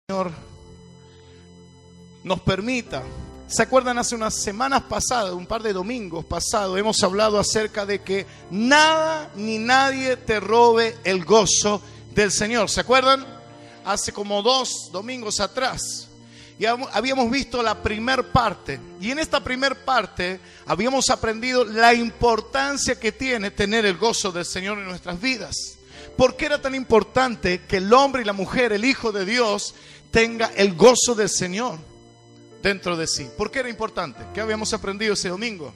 Señor nos permita. ¿Se acuerdan? Hace unas semanas pasadas, un par de domingos pasados, hemos hablado acerca de que nada ni nadie te robe el gozo del Señor. ¿Se acuerdan? Hace como 2 domingos atrás. Y habíamos visto la primer parte. Y en esta primer parte habíamos aprendido la importancia que tiene tener el gozo del Señor en nuestras vidas. ¿Por qué era tan importante que el hombre y la mujer, el Hijo de Dios, tenga el gozo del Señor dentro de sí? ¿Por qué era importante? ¿Qué habíamos aprendido ese domingo?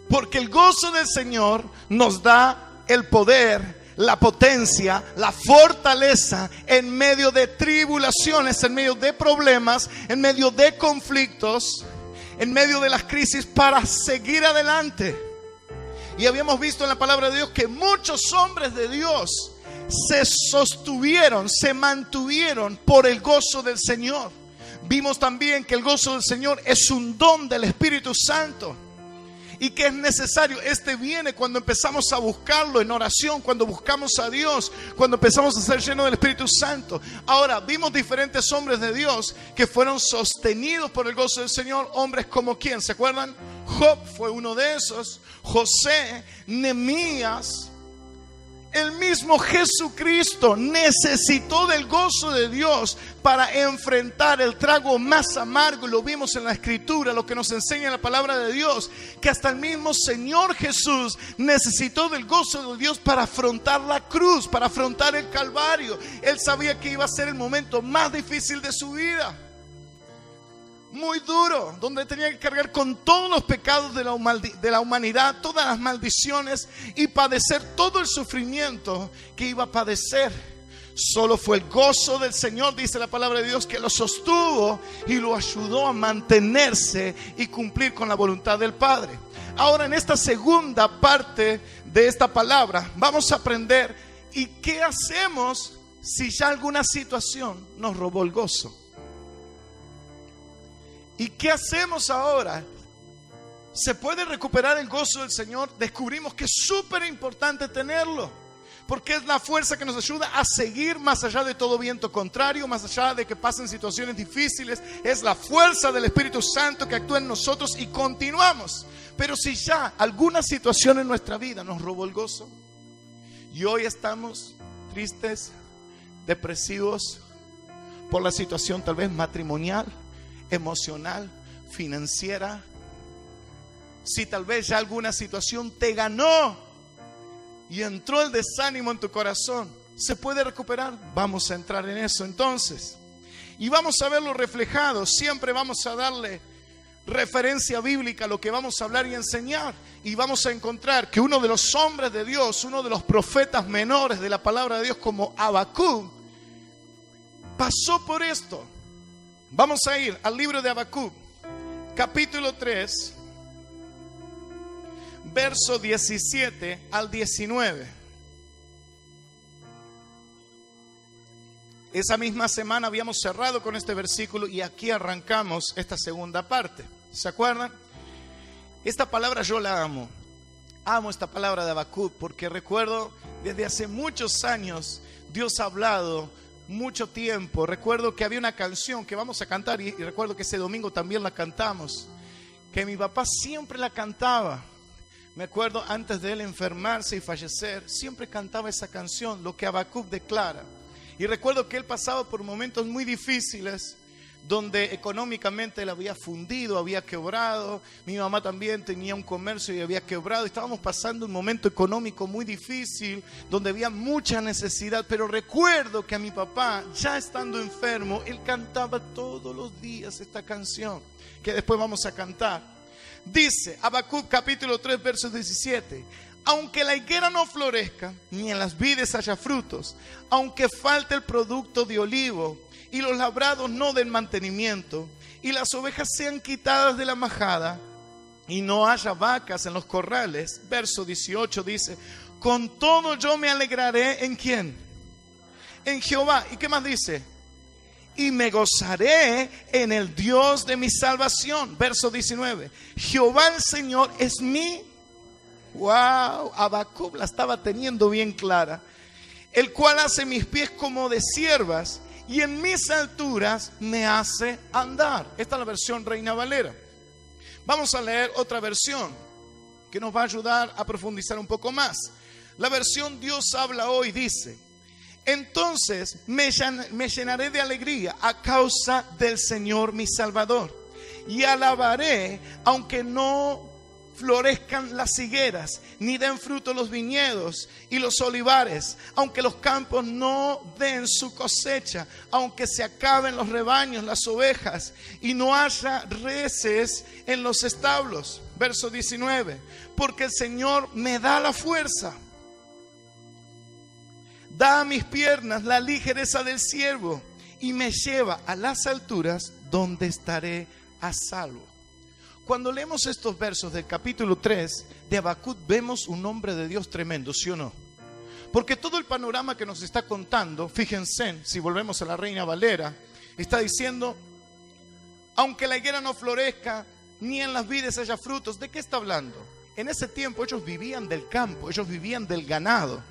Porque el gozo del Señor nos da el poder, la potencia, la fortaleza en medio de tribulaciones, en medio de problemas, en medio de conflictos, en medio de las crisis, para seguir adelante. Y habíamos visto en la palabra de Dios que muchos hombres de Dios se sostuvieron, se mantuvieron por el gozo del Señor. Vimos también que el gozo del Señor es un don del Espíritu Santo y que es necesario. Este viene cuando empezamos a buscarlo en oración, cuando buscamos a Dios, cuando empezamos a ser llenos del Espíritu Santo. Ahora, vimos diferentes hombres de Dios que fueron sostenidos por el gozo del Señor. Hombres como ¿quién? ¿Se acuerdan? Job fue uno de esos. José, Nehemías. El mismo Jesucristo necesitó del gozo de Dios para enfrentar el trago más amargo. Lo vimos en la Escritura, lo que nos enseña la palabra de Dios, que hasta el mismo Señor Jesús necesitó del gozo de Dios para afrontar la cruz, para afrontar el Calvario. Él sabía que iba a ser el momento más difícil de su vida, muy duro, donde tenía que cargar con todos los pecados de la humanidad, todas las maldiciones, y padecer todo el sufrimiento que iba a padecer. Solo fue el gozo del Señor, dice la palabra de Dios, que lo sostuvo y lo ayudó a mantenerse y cumplir con la voluntad del Padre. Ahora, en esta segunda parte de esta palabra, vamos a aprender ¿y qué hacemos si ya alguna situación nos robó el gozo? ¿Y qué hacemos ahora? ¿Se puede recuperar el gozo del Señor? Descubrimos que es súper importante tenerlo, porque es la fuerza que nos ayuda a seguir más allá de todo viento contrario, más allá de que pasen situaciones difíciles. Es la fuerza del Espíritu Santo que actúa en nosotros y continuamos. Pero si ya alguna situación en nuestra vida nos robó el gozo y hoy estamos tristes, depresivos por la situación tal vez matrimonial, emocional, financiera, si tal vez ya alguna situación te ganó y entró el desánimo en tu corazón, ¿se puede recuperar? Vamos a entrar en eso entonces y vamos a verlo reflejado. Siempre vamos a darle referencia bíblica a lo que vamos a hablar y enseñar, y vamos a encontrar que uno de los hombres de Dios, uno de los profetas menores de la palabra de Dios, como Habacuc, pasó por esto. Vamos a ir al libro de Habacuc, capítulo 3, verso 17 al 19. Esa misma semana habíamos cerrado con este versículo y aquí arrancamos esta segunda parte. ¿Se acuerdan? Esta palabra yo la amo. Amo esta palabra de Habacuc porque recuerdo desde hace muchos años Dios ha hablado mucho tiempo. Recuerdo que había una canción que vamos a cantar y recuerdo que ese domingo también la cantamos, que mi papá siempre la cantaba. Me acuerdo antes de él enfermarse y fallecer, siempre cantaba esa canción, lo que Habacuc declara. Y recuerdo que él pasaba por momentos muy difíciles, donde económicamente él había fundido, había quebrado. Mi mamá también tenía un comercio y había quebrado. Estábamos pasando un momento económico muy difícil, donde había mucha necesidad. Pero recuerdo que a mi papá, ya estando enfermo, él cantaba todos los días esta canción, que después vamos a cantar. Dice Habacuc capítulo 3 verso 17: aunque la higuera no florezca, ni en las vides haya frutos, aunque falte el producto de olivo, y los labrados no den mantenimiento, y las ovejas sean quitadas de la majada, y no haya vacas en los corrales. Verso 18 dice: con todo yo me alegraré ¿en quién? En Jehová. ¿Y qué más dice? Y me gozaré en el Dios de mi salvación. Verso 19: Jehová el Señor es mi. Wow, Habacuc la estaba teniendo bien clara. El cual hace mis pies como de ciervas y en mis alturas me hace andar. Esta es la versión Reina Valera. Vamos a leer otra versión que nos va a ayudar a profundizar un poco más. La versión Dios habla hoy dice: entonces me llenaré de alegría a causa del Señor mi Salvador, y alabaré aunque no florezcan las higueras, ni den fruto los viñedos y los olivares, aunque los campos no den su cosecha, aunque se acaben los rebaños, las ovejas, y no haya reses en los establos. Verso 19, porque el Señor me da la fuerza, da a mis piernas la ligereza del ciervo, y me lleva a las alturas donde estaré a salvo. Cuando leemos estos versos del capítulo 3 de Habacuc, vemos un hombre de Dios tremendo, ¿sí o no? Porque todo el panorama que nos está contando, fíjense, si volvemos a la Reina Valera, está diciendo: aunque la higuera no florezca, ni en las vides haya frutos. ¿De qué está hablando? En ese tiempo ellos vivían del campo, ellos vivían del ganado.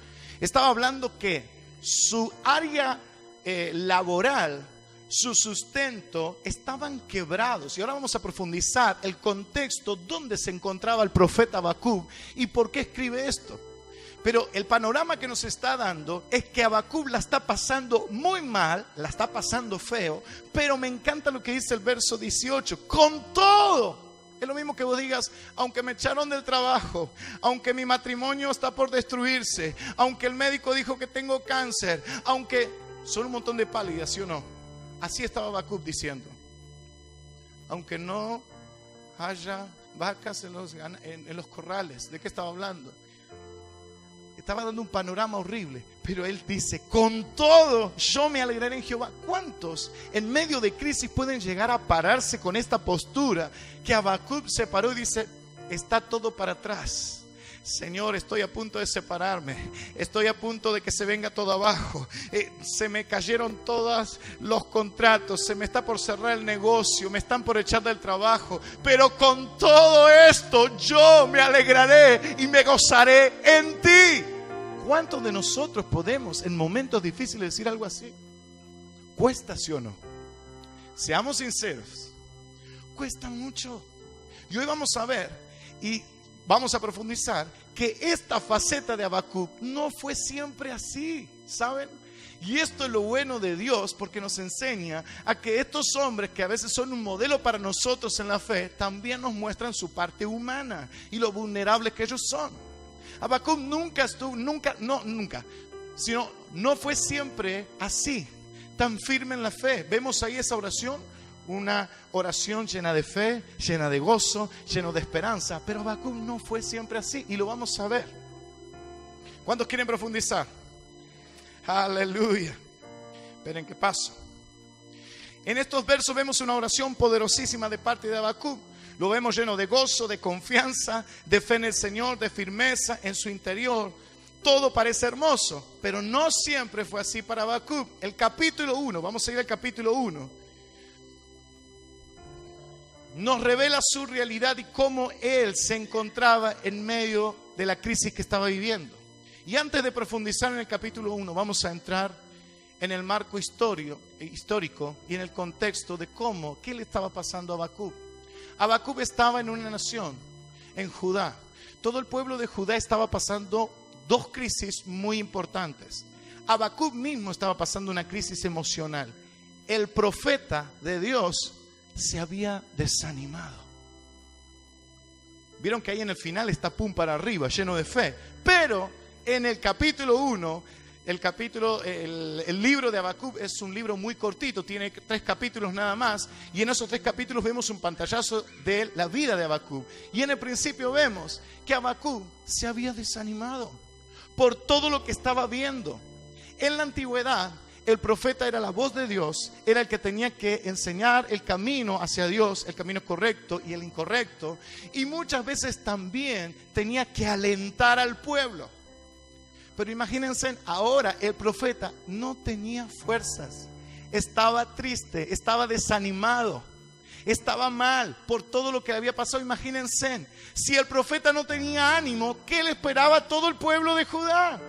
Estaba hablando que su área laboral, su sustento, estaban quebrados. Y ahora vamos a profundizar el contexto donde se encontraba el profeta Habacuc y por qué escribe esto. Pero el panorama que nos está dando es que Habacuc la está pasando muy mal, la está pasando feo, pero me encanta lo que dice el verso 18: con todo. Es lo mismo que vos digas: aunque me echaron del trabajo, aunque mi matrimonio está por destruirse, aunque el médico dijo que tengo cáncer, aunque son un montón de pálidas, ¿sí o no? Así estaba Habacuc diciendo: aunque no haya vacas en los corrales. ¿De qué estaba hablando? Estaba dando un panorama horrible, pero él dice: con todo yo me alegraré en Jehová. ¿Cuántos en medio de crisis pueden llegar a pararse con esta postura que Habacuc se paró y dice: está todo para atrás, Señor, estoy a punto de separarme, estoy a punto de que se venga todo abajo, se me cayeron todos los contratos, se me está por cerrar el negocio, me están por echar del trabajo, pero con todo esto yo me alegraré y me gozaré en ti. ¿Cuántos de nosotros podemos en momentos difíciles decir algo así? ¿Cuesta, sí o no? Seamos sinceros, cuesta mucho. Y hoy vamos a ver y vamos a profundizar que esta faceta de Habacuc no fue siempre así, ¿saben? Y esto es lo bueno de Dios, porque nos enseña a que estos hombres que a veces son un modelo para nosotros en la fe, también nos muestran su parte humana y lo vulnerables que ellos son. Habacuc no fue siempre así, tan firme en la fe. Vemos ahí esa oración, una oración llena de fe, llena de gozo, llena de esperanza. Pero Habacuc no fue siempre así y lo vamos a ver. ¿Cuántos quieren profundizar? Aleluya. Esperen que paso. En estos versos vemos una oración poderosísima de parte de Habacuc. Lo vemos lleno de gozo, de confianza, de fe en el Señor, de firmeza en su interior. Todo parece hermoso, pero no siempre fue así para Habacuc. El capítulo 1, vamos a ir al capítulo 1. Nos revela su realidad y cómo él se encontraba en medio de la crisis que estaba viviendo. Y antes de profundizar en el capítulo 1, vamos a entrar en el marco histórico y en el contexto de qué le estaba pasando a Habacuc. Habacuc estaba en una nación, en Judá. Todo el pueblo de Judá estaba pasando dos crisis muy importantes. Habacuc mismo estaba pasando una crisis emocional. El profeta de Dios se había desanimado. Vieron que ahí en el final está pum para arriba, lleno de fe. Pero en el capítulo 1, el libro de Habacuc es un libro muy cortito, tiene 3 capítulos nada más. Y en esos 3 capítulos vemos un pantallazo de la vida de Habacuc. Y en el principio vemos que Habacuc se había desanimado por todo lo que estaba viendo. En la antigüedad, el profeta era la voz de Dios, era el que tenía que enseñar el camino hacia Dios, el camino correcto y el incorrecto, y muchas veces también tenía que alentar al pueblo. Pero imagínense, ahora el profeta no tenía fuerzas, estaba triste, estaba desanimado, estaba mal por todo lo que le había pasado. Imagínense, si el profeta no tenía ánimo, ¿qué le esperaba a todo el pueblo de Judá?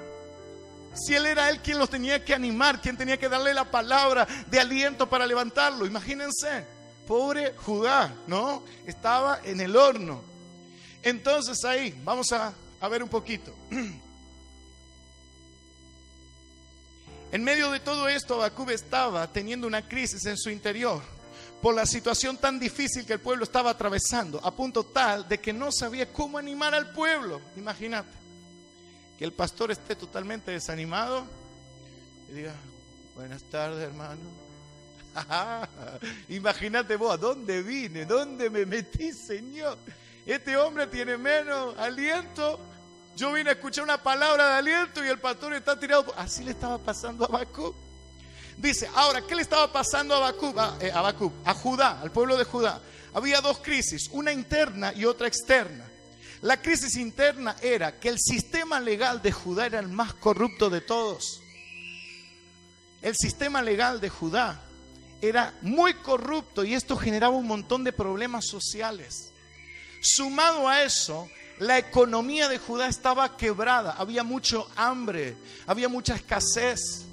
Si él era quien los tenía que animar, quien tenía que darle la palabra de aliento para levantarlo. Imagínense, pobre Judá, ¿no? Estaba en el horno. Entonces ahí, vamos a ver un poquito. En medio de todo esto, Habacuc estaba teniendo una crisis en su interior por la situación tan difícil que el pueblo estaba atravesando, a punto tal de que no sabía cómo animar al pueblo. Imagínate que el pastor esté totalmente desanimado y diga: buenas tardes, hermano. Imagínate vos, ¿a dónde vine? ¿Dónde me metí, Señor? Este hombre tiene menos aliento. Yo vine a escuchar una palabra de aliento y el pastor está tirado. Así le estaba pasando a Habacuc. Dice, ahora, ¿qué le estaba pasando a Habacuc? A Judá, al pueblo de Judá. Había dos crisis, una interna y otra externa. La crisis interna era que el sistema legal de Judá era el más corrupto de todos. El sistema legal de Judá era muy corrupto y esto generaba un montón de problemas sociales. Sumado a eso, la economía de Judá estaba quebrada, había mucho hambre, había mucha escasez,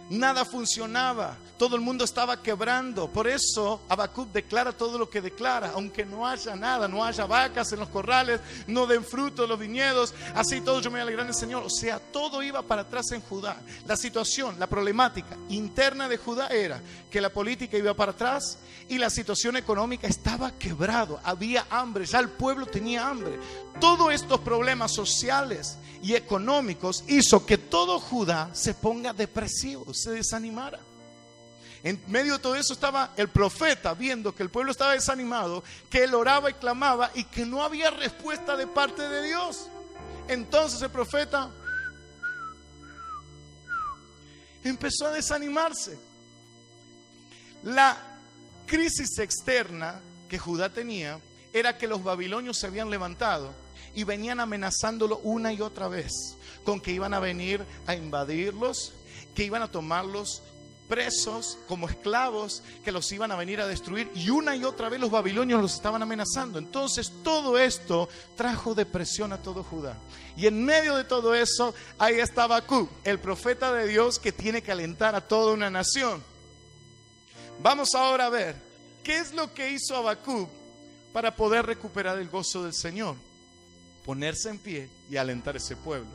nada funcionaba, todo el mundo estaba quebrando. Por eso Habacuc declara todo lo que declara, aunque no haya nada, no haya vacas en los corrales, no den fruto los viñedos, así todo yo me alegraré en el Señor. O sea, todo iba para atrás en Judá. La situación, la problemática interna de Judá era que la política iba para atrás y la situación económica estaba quebrado, había hambre, ya el pueblo tenía hambre. Todos estos problemas sociales y económicos hizo que todo Judá se ponga depresivo, se desanimara. En medio de todo eso estaba el profeta viendo que el pueblo estaba desanimado, que él oraba y clamaba y que no había respuesta de parte de Dios. Entonces el profeta empezó a desanimarse. La crisis externa que Judá tenía era que los babilonios se habían levantado y venían amenazándolo una y otra vez con que iban a venir a invadirlos, que iban a tomarlos presos como esclavos, que los iban a venir a destruir, y una y otra vez los babilonios los estaban amenazando. Entonces todo esto trajo depresión a todo Judá. Y en medio de todo eso, ahí estaba Habacuc, el profeta de Dios que tiene que alentar a toda una nación. Vamos ahora a ver qué es lo que hizo Habacuc para poder recuperar el gozo del Señor. Ponerse en pie y alentar a ese pueblo.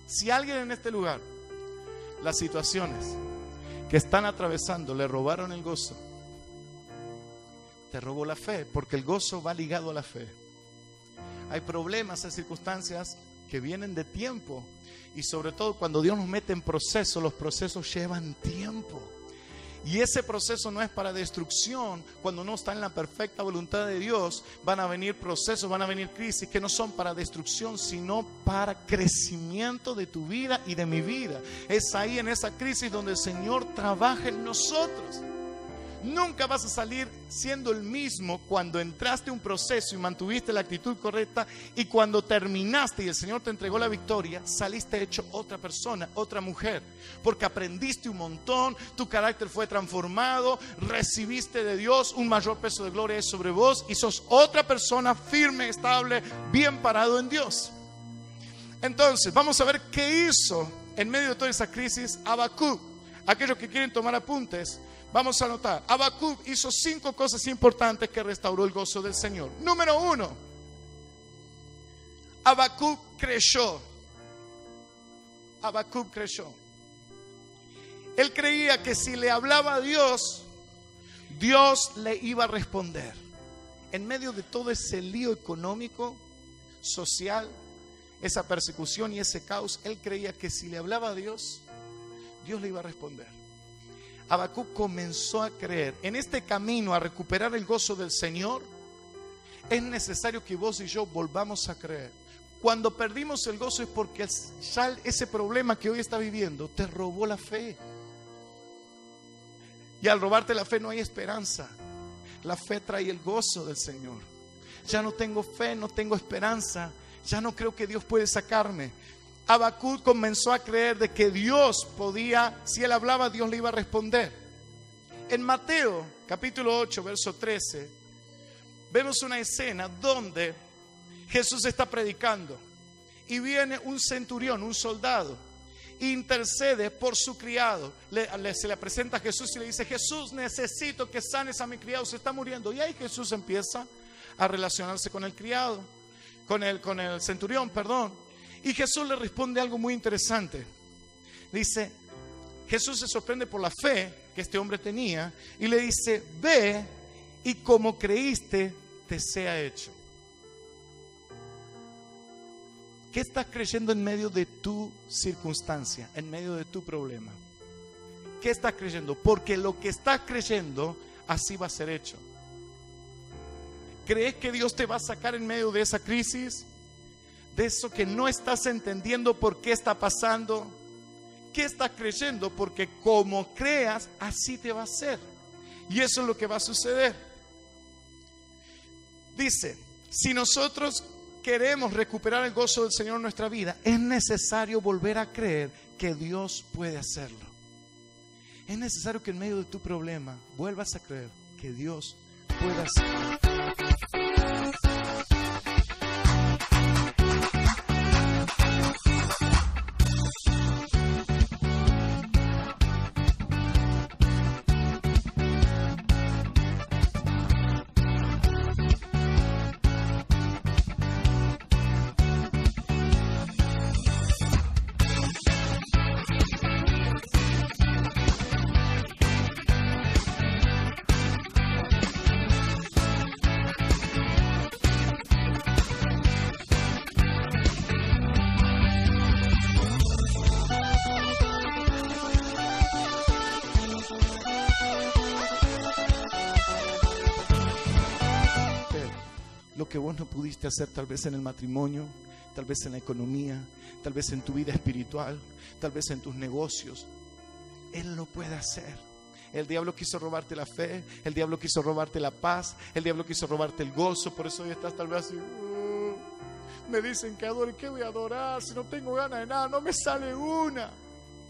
Si alguien en este lugar, las situaciones que están atravesando le robaron el gozo, te robó la fe, porque el gozo va ligado a la fe. Hay problemas, hay circunstancias que vienen de tiempo, y sobre todo cuando Dios nos mete en proceso, los procesos llevan tiempo. Y ese proceso no es para destrucción. Cuando uno está en la perfecta voluntad de Dios, van a venir procesos, van a venir crisis que no son para destrucción, sino para crecimiento de tu vida y de mi vida. Es ahí en esa crisis donde el Señor trabaja en nosotros. Nunca vas a salir siendo el mismo cuando entraste a un proceso y mantuviste la actitud correcta, y cuando terminaste y el Señor te entregó la victoria, saliste hecho otra persona, otra mujer, porque aprendiste un montón, tu carácter fue transformado, recibiste de Dios un mayor peso de gloria sobre vos y sos otra persona firme, estable, bien parado en Dios. Entonces vamos a ver qué hizo en medio de toda esa crisis Habacuc. Aquellos que quieren tomar apuntes, vamos a anotar. Habacuc hizo 5 cosas importantes que restauró el gozo del Señor. Número 1, Habacuc creyó. Habacuc creyó. Él creía que si le hablaba a Dios, Dios le iba a responder. En medio de todo ese lío económico, social, esa persecución y ese caos, él creía que si le hablaba a Dios, Dios le iba a responder. Habacuc comenzó a creer. En este camino a recuperar el gozo del Señor, es necesario que vos y yo volvamos a creer. Cuando perdimos el gozo es porque ya ese problema que hoy está viviendo te robó la fe. Y al robarte la fe no hay esperanza. La fe trae el gozo del Señor. Ya no tengo fe, no tengo esperanza. Ya no creo que Dios puede sacarme. Habacuc comenzó a creer de que Dios podía, si él hablaba, Dios le iba a responder. En Mateo capítulo 8, verso 13, vemos una escena donde Jesús está predicando y viene un centurión, un soldado, intercede por su criado. Se le presenta a Jesús y le dice: Jesús, necesito que sanes a mi criado, se está muriendo. Y ahí Jesús empieza a relacionarse con el criado, con el centurión, perdón. Y Jesús le responde algo muy interesante. Dice, Jesús se sorprende por la fe que este hombre tenía y le dice: ve y como creíste te sea hecho. ¿Qué estás creyendo en medio de tu circunstancia, en medio de tu problema? ¿Qué estás creyendo? Porque lo que estás creyendo, así va a ser hecho. ¿Crees que Dios te va a sacar en medio de esa crisis? De eso que no estás entendiendo por qué está pasando. ¿Qué estás creyendo? Porque como creas, así te va a ser. Y eso es lo que va a suceder. Dice, si nosotros queremos recuperar el gozo del Señor en nuestra vida, es necesario volver a creer que Dios puede hacerlo. Es necesario que en medio de tu problema vuelvas a creer que Dios puede hacerlo. Lo que vos no pudiste hacer tal vez en el matrimonio, tal vez en la economía, tal vez en tu vida espiritual, tal vez en tus negocios, Él lo puede hacer. El diablo quiso robarte la fe, el diablo quiso robarte la paz, el diablo quiso robarte el gozo. Por eso hoy estás tal vez así, me dicen que adore, ¿qué voy a adorar? Si no tengo ganas de nada, no me sale una.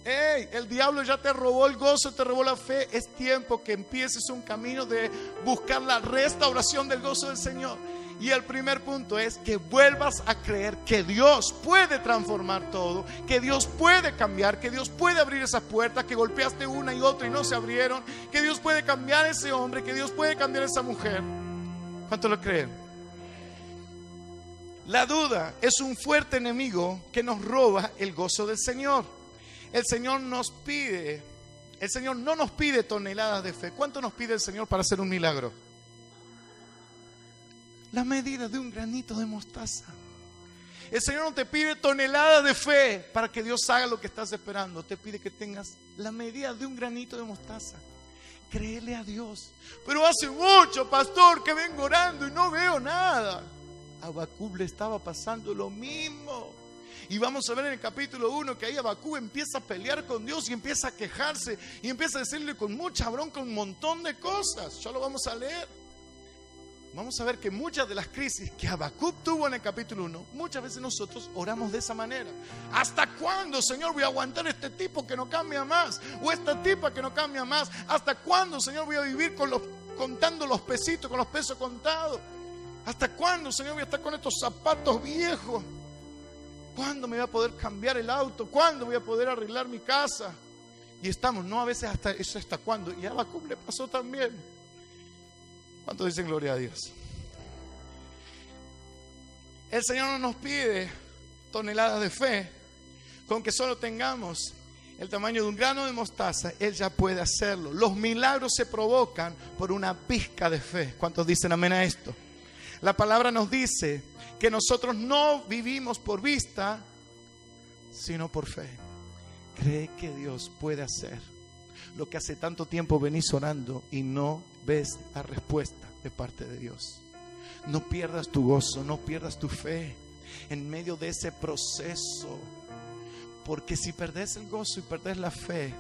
Hey, el diablo ya te robó el gozo, te robó la fe. Es tiempo que empieces un camino de buscar la restauración del gozo del Señor. Y el primer punto es que vuelvas a creer que Dios puede transformar todo, que Dios puede cambiar, que Dios puede abrir esas puertas que golpeaste una y otra y no se abrieron, que Dios puede cambiar ese hombre, que Dios puede cambiar esa mujer. ¿Cuánto lo creen? La duda es un fuerte enemigo que nos roba el gozo del Señor. El Señor no nos pide toneladas de fe. ¿Cuánto nos pide el Señor para hacer un milagro? La medida de un granito de mostaza. El Señor no te pide toneladas de fe para que Dios haga lo que estás esperando. Te pide que tengas la medida de un granito de mostaza. Créele a Dios. Pero hace mucho, pastor, que vengo orando y no veo nada. A Habacuc le estaba pasando lo mismo. Y vamos a ver en el capítulo 1 que ahí Habacuc empieza a pelear con Dios y empieza a quejarse y empieza a decirle con mucha bronca un montón de cosas. Ya lo vamos a leer. Vamos a ver que muchas de las crisis que Habacuc tuvo en el capítulo 1, muchas veces nosotros oramos de esa manera. ¿Hasta cuándo, Señor, voy a aguantar este tipo que no cambia más? O esta tipa que no cambia más. ¿Hasta cuándo, Señor, voy a vivir contando los pesitos, con los pesos contados? ¿Hasta cuándo, Señor, voy a estar con estos zapatos viejos? ¿Cuándo me voy a poder cambiar el auto? ¿Cuándo voy a poder arreglar mi casa? Y estamos, no a veces hasta eso, ¿hasta cuándo? Y a Habacuc le pasó también. ¿Cuántos dicen gloria a Dios? El Señor no nos pide toneladas de fe. Con que solo tengamos el tamaño de un grano de mostaza, Él ya puede hacerlo. Los milagros se provocan por una pizca de fe. ¿Cuántos dicen amén a esto? La palabra nos dice que nosotros no vivimos por vista, sino por fe. Cree que Dios puede hacer lo que hace tanto tiempo venís orando y no ves la respuesta de parte de Dios. No pierdas tu gozo, no pierdas tu fe en medio de ese proceso, porque si perdés el gozo y perdés la fe,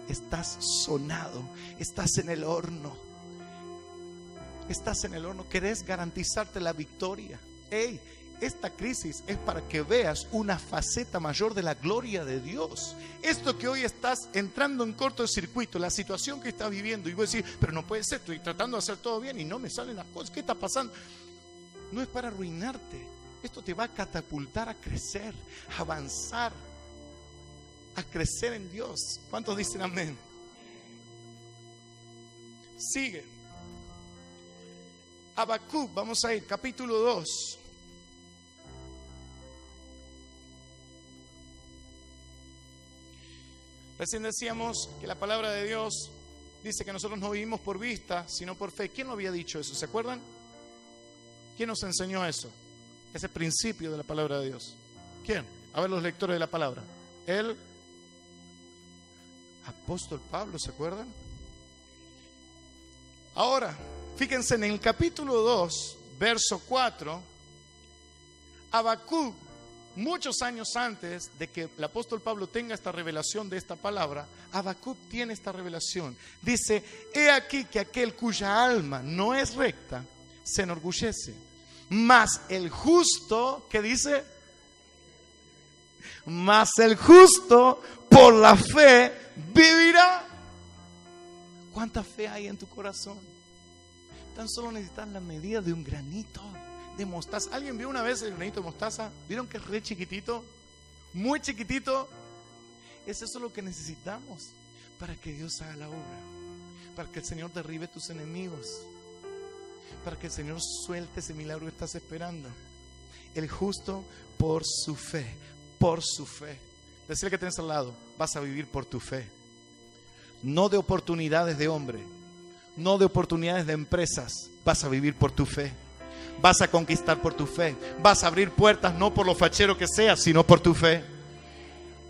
estás sonado, estás en el horno. Estás en el horno, querés garantizarte la victoria. Hey, esta crisis es para que veas una faceta mayor de la gloria de Dios. Esto que hoy estás entrando en cortocircuito, la situación que estás viviendo, y vos decís, pero no puede ser, estoy tratando de hacer todo bien y no me salen las cosas, ¿qué está pasando? No es para arruinarte, esto te va a catapultar a crecer, a avanzar. a crecer en Dios. ¿Cuántos dicen amén? Sigue. Habacuc, vamos a ir, capítulo 2. Recién decíamos que la palabra de Dios dice que nosotros no vivimos por vista, sino por fe. ¿Quién lo había dicho eso? ¿Se acuerdan? ¿Quién nos enseñó eso? Ese principio de la palabra de Dios. ¿Quién? A ver los lectores de la palabra. El apóstol Pablo, ¿se acuerdan? Ahora, fíjense en el capítulo 2, verso 4, Habacuc, muchos años antes de que el apóstol Pablo tenga esta revelación de esta palabra, Habacuc tiene esta revelación. Dice: he aquí que aquel cuya alma no es recta se enorgullece, mas el justo, ¿qué dice? Mas el justo por la fe vivirá. ¿Cuánta fe hay en tu corazón? Tan solo necesitas la medida de un granito de mostaza. ¿Alguien vio una vez el granito de mostaza? ¿Vieron que es re chiquitito? Muy chiquitito. Es eso lo que necesitamos para que Dios haga la obra, para que el Señor derribe tus enemigos, para que el Señor suelte ese milagro que estás esperando. El justo por su fe, por su fe. Decirle que tienes al lado: vas a vivir por tu fe. No de oportunidades de hombre, no de oportunidades de empresas. Vas a vivir por tu fe. Vas a conquistar por tu fe. Vas a abrir puertas no por lo fachero que seas, sino por tu fe.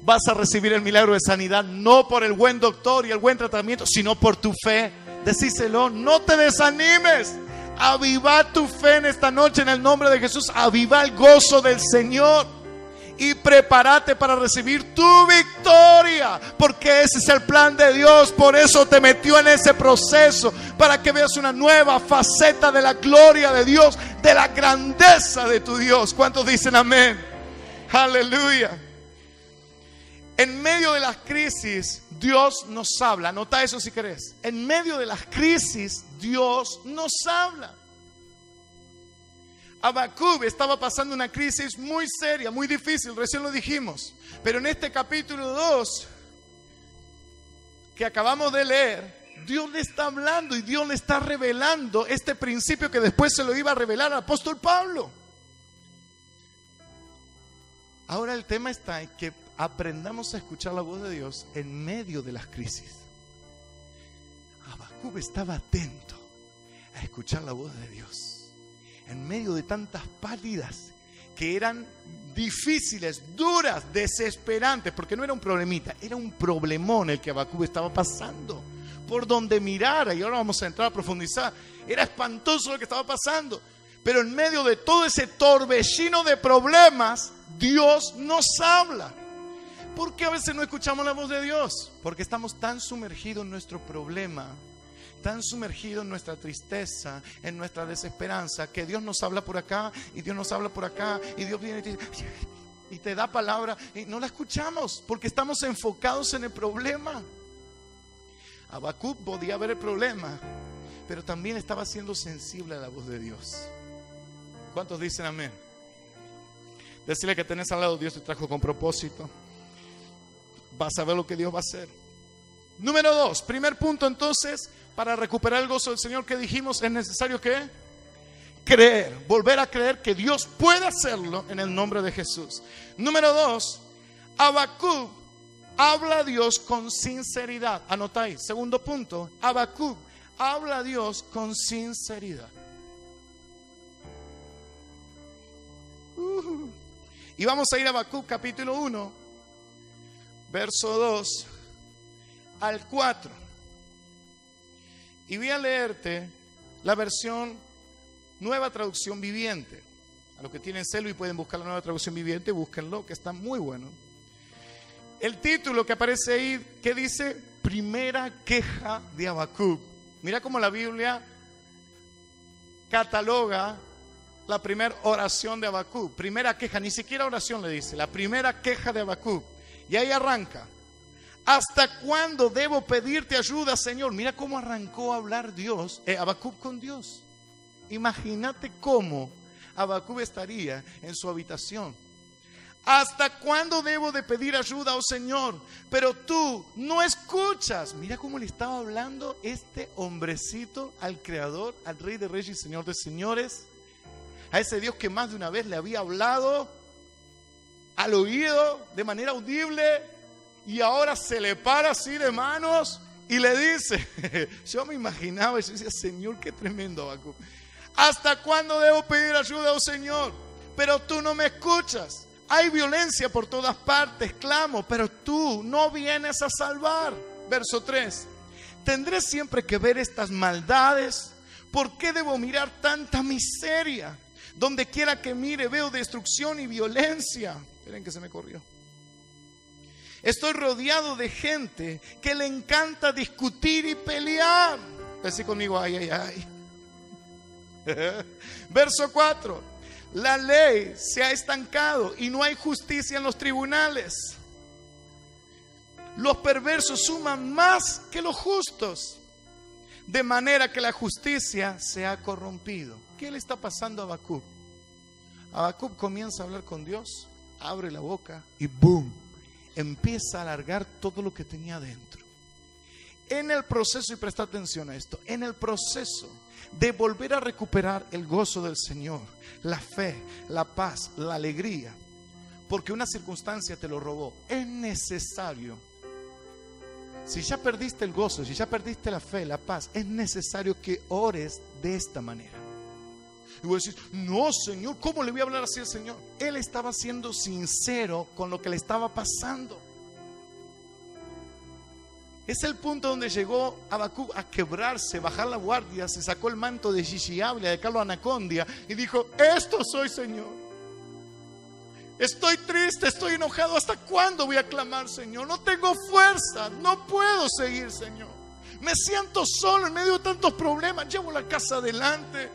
Vas a recibir el milagro de sanidad no por el buen doctor y el buen tratamiento, sino por tu fe. Decíselo, no te desanimes. Aviva tu fe en esta noche en el nombre de Jesús. Aviva el gozo del Señor. Y prepárate para recibir tu victoria, porque ese es el plan de Dios. Por eso te metió en ese proceso, para que veas una nueva faceta de la gloria de Dios, de la grandeza de tu Dios. ¿Cuántos dicen amén? Aleluya. En medio de las crisis, Dios nos habla. Anota eso si querés. En medio de las crisis, Dios nos habla. Habacuc estaba pasando una crisis muy seria, muy difícil, recién lo dijimos. Pero en este capítulo 2 que acabamos de leer, Dios le está hablando y Dios le está revelando este principio que después se lo iba a revelar al apóstol Pablo. Ahora el tema está en que aprendamos a escuchar la voz de Dios en medio de las crisis. Habacuc estaba atento a escuchar la voz de Dios. En medio de tantas pálidas que eran difíciles, duras, desesperantes, porque no era un problemita, era un problemón el que Habacuc estaba pasando. Por donde mirara, y ahora vamos a entrar a profundizar, era espantoso lo que estaba pasando. Pero en medio de todo ese torbellino de problemas, Dios nos habla. ¿Por qué a veces no escuchamos la voz de Dios? Porque estamos tan sumergidos en nuestro problema, tan sumergido en nuestra tristeza, en nuestra desesperanza, que Dios nos habla por acá y Dios nos habla por acá y Dios viene y te da palabra y no la escuchamos porque estamos enfocados en el problema. Habacuc podía ver el problema, pero también estaba siendo sensible a la voz de Dios. ¿Cuántos dicen amén? Decirle que tenés al lado: Dios te trajo con propósito. Vas a ver lo que Dios va a hacer. Número 2, primer punto entonces, para recuperar el gozo del Señor, que dijimos, es necesario que creer, volver a creer que Dios puede hacerlo en el nombre de Jesús. Número 2, Habacuc habla a Dios con sinceridad. Anota ahí, segundo punto, Habacuc habla a Dios con sinceridad. Y vamos a ir a Habacuc capítulo 1, verso 2 al 4. Y voy a leerte la versión Nueva Traducción Viviente. A los que tienen celo y pueden buscar la Nueva Traducción Viviente, búsquenlo, que está muy bueno. El título que aparece ahí, que dice: Primera queja de Habacuc. Mira cómo la Biblia cataloga la primera oración de Habacuc. Primera queja, ni siquiera oración le dice, la primera queja de Habacuc. Y ahí arranca: ¿hasta cuándo debo pedirte ayuda, Señor? Mira cómo arrancó a hablar Habacuc con Dios. Imagínate cómo Habacuc estaría en su habitación. ¿Hasta cuándo debo de pedir ayuda, oh Señor? Pero tú no escuchas. Mira cómo le estaba hablando este hombrecito al Creador, al Rey de Reyes y Señor de Señores. A ese Dios que más de una vez le había hablado al oído de manera audible. Y ahora se le para así de manos y le dice, yo me imaginaba y yo decía, Señor, qué tremendo, Habacuc. ¿Hasta cuándo debo pedir ayuda, oh Señor? Pero tú no me escuchas. Hay violencia por todas partes, clamo, pero tú no vienes a salvar. Verso 3. ¿Tendré siempre que ver estas maldades? ¿Por qué debo mirar tanta miseria? Donde quiera que mire veo destrucción y violencia. Esperen que se me corrió. Estoy rodeado de gente que le encanta discutir y pelear. Decí conmigo, ay, ay, ay. Verso 4. La ley se ha estancado y no hay justicia en los tribunales. Los perversos suman más que los justos, de manera que la justicia se ha corrompido. ¿Qué le está pasando a Habacuc? Habacuc comienza a hablar con Dios, abre la boca y ¡boom! Empieza a alargar todo lo que tenía dentro. En el proceso, y presta atención a esto, en el proceso de volver a recuperar el gozo del Señor, la fe, la paz, la alegría, porque una circunstancia te lo robó, es necesario. Si ya perdiste el gozo, si ya perdiste la fe, la paz, es necesario que ores de esta manera. Y vos decís, no, Señor, ¿cómo le voy a hablar así al Señor? Él estaba siendo sincero con lo que le estaba pasando. Es el punto donde llegó Habacuc a quebrarse, bajar la guardia, se sacó el manto de Xixiablia, de Carlo Anacondia y dijo, esto soy, Señor. Estoy triste, estoy enojado. ¿Hasta cuándo voy a clamar, Señor? No tengo fuerza, no puedo seguir, Señor. Me siento solo en medio de tantos problemas. Llevo la casa adelante,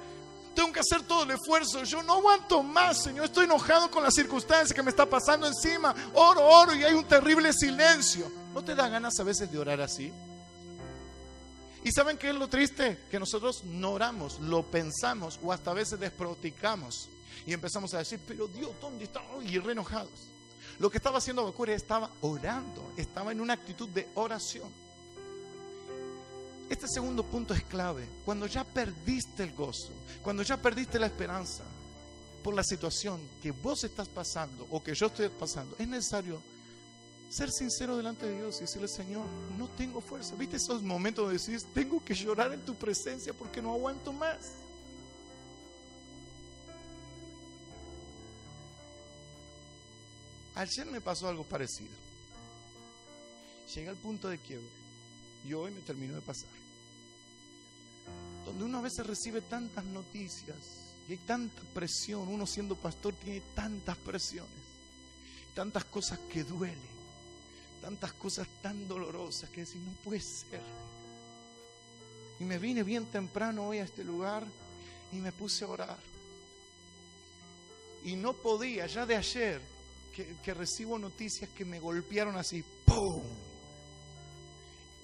tengo que hacer todo el esfuerzo. Yo no aguanto más, Señor. Estoy enojado con las circunstancias que me está pasando encima. Oro y hay un terrible silencio. ¿No te da ganas a veces de orar así? ¿Y saben qué es lo triste? Que nosotros no oramos, lo pensamos o hasta a veces desproticamos y empezamos a decir, pero Dios, ¿dónde está? Y re enojados. Lo que estaba haciendo Habacuc estaba orando, estaba en una actitud de oración. Este segundo punto es clave. Cuando ya perdiste el gozo, cuando ya perdiste la esperanza por la situación que vos estás pasando o que yo estoy pasando, es necesario ser sincero delante de Dios y decirle, Señor, no tengo fuerza. ¿Viste esos momentos donde decís, tengo que llorar en tu presencia porque no aguanto más? Ayer me pasó algo parecido. Llegué al punto de quiebre y hoy me terminó de pasar. Donde uno a veces recibe tantas noticias y hay tanta presión. Uno siendo pastor tiene tantas presiones, tantas cosas que duelen, tantas cosas tan dolorosas que decir, no puede ser. Y me vine bien temprano hoy a este lugar y me puse a orar. Y no podía, ya de ayer, que recibo noticias que me golpearon así, ¡pum!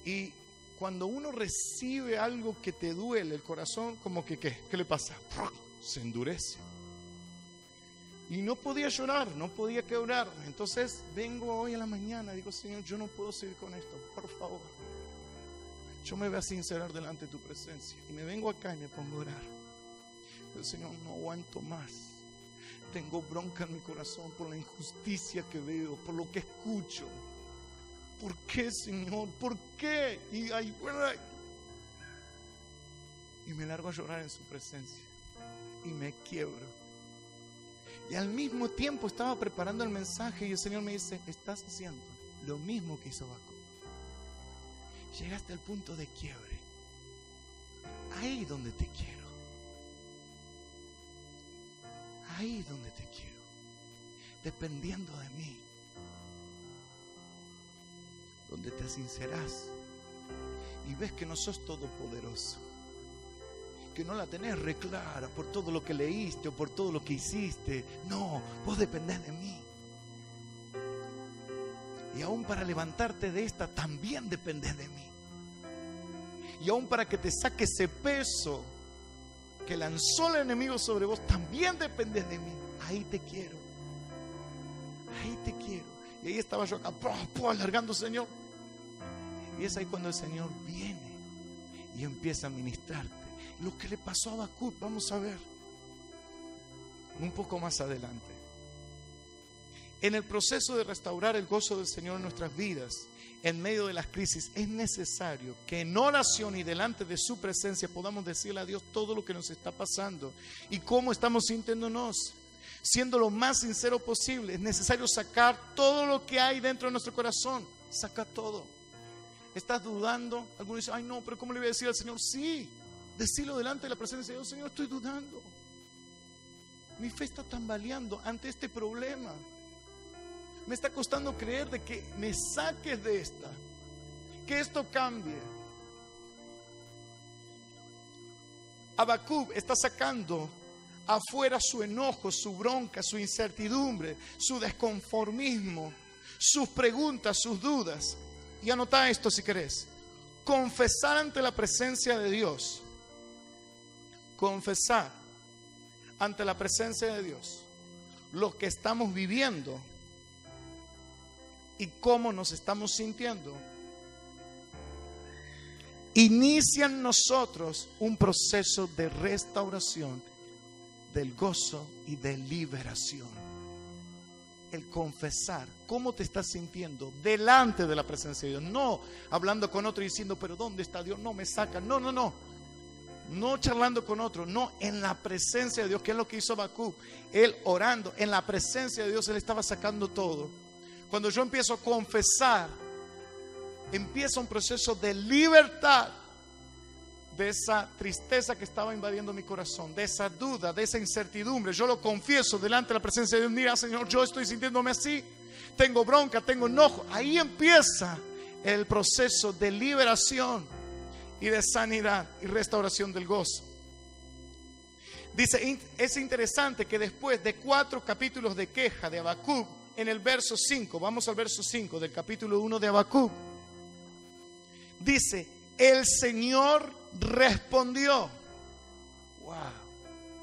Y cuando uno recibe algo que te duele, el corazón como que, ¿qué le pasa? Se endurece. Y no podía llorar, no podía quebrar. Entonces vengo hoy en la mañana, digo, Señor, yo no puedo seguir con esto, por favor. Yo me voy a sincerar delante de tu presencia. Y me vengo acá y me pongo a orar. Pero Señor, no aguanto más. Tengo bronca en mi corazón por la injusticia que veo, por lo que escucho. ¿Por qué, Señor? ¿Por qué? Y me largo a llorar en su presencia. Y me quiebro. Y al mismo tiempo estaba preparando el mensaje y el Señor me dice, estás haciendo lo mismo que hizo Habacuc. Llegaste al punto de quiebre. Ahí donde te quiero. Ahí donde te quiero. Dependiendo de mí. Donde te sincerás y ves que no sos todopoderoso, que no la tenés reclara por todo lo que leíste o por todo lo que hiciste. No, vos dependés de mí. Y aún para levantarte de esta también dependés de mí. Y aún para que te saque ese peso que lanzó el enemigo sobre vos, también dependés de mí. Ahí te quiero. ahí te quiero. Y ahí estaba yo acá, alargando, Señor. Y es ahí cuando el Señor viene y empieza a ministrarte. Lo que le pasó a Habacuc, vamos a ver un poco más adelante. En el proceso de restaurar el gozo del Señor en nuestras vidas, en medio de las crisis, es necesario que en oración y delante de su presencia podamos decirle a Dios todo lo que nos está pasando y cómo estamos sintiéndonos, siendo lo más sincero posible. Es necesario sacar todo lo que hay dentro de nuestro corazón. Saca todo. ¿Estás dudando? Algunos dicen, ay no, pero ¿cómo le voy a decir al Señor? Sí, decirlo delante de la presencia de Dios. Señor, estoy dudando. Mi fe está tambaleando ante este problema. Me está costando creer de que me saques de esta, que esto cambie. Habacuc está sacando afuera su enojo, su bronca, su incertidumbre, su desconformismo, sus preguntas, sus dudas. Y anota esto si querés. Confesar ante la presencia de Dios. Confesar ante la presencia de Dios lo que estamos viviendo y cómo nos estamos sintiendo, inicia en nosotros un proceso de restauración del gozo y de liberación. El confesar cómo te estás sintiendo delante de la presencia de Dios, no hablando con otro y diciendo, pero ¿dónde está Dios? No me saca. No charlando con otro, no, en la presencia de Dios, que es lo que hizo Habacuc. Él orando, en la presencia de Dios, él estaba sacando todo. Cuando yo empiezo a confesar, empieza un proceso de libertad de esa tristeza que estaba invadiendo mi corazón, de esa duda, de esa incertidumbre. Yo lo confieso delante de la presencia de Dios. Mira, Señor, yo estoy sintiéndome así, tengo bronca, tengo enojo. Ahí empieza el proceso de liberación y de sanidad y restauración del gozo. Dice, es interesante que después de 4 capítulos de queja de Habacuc, en el verso 5, vamos al verso 5 del capítulo 1 de Habacuc, dice, el Señor respondió. Wow.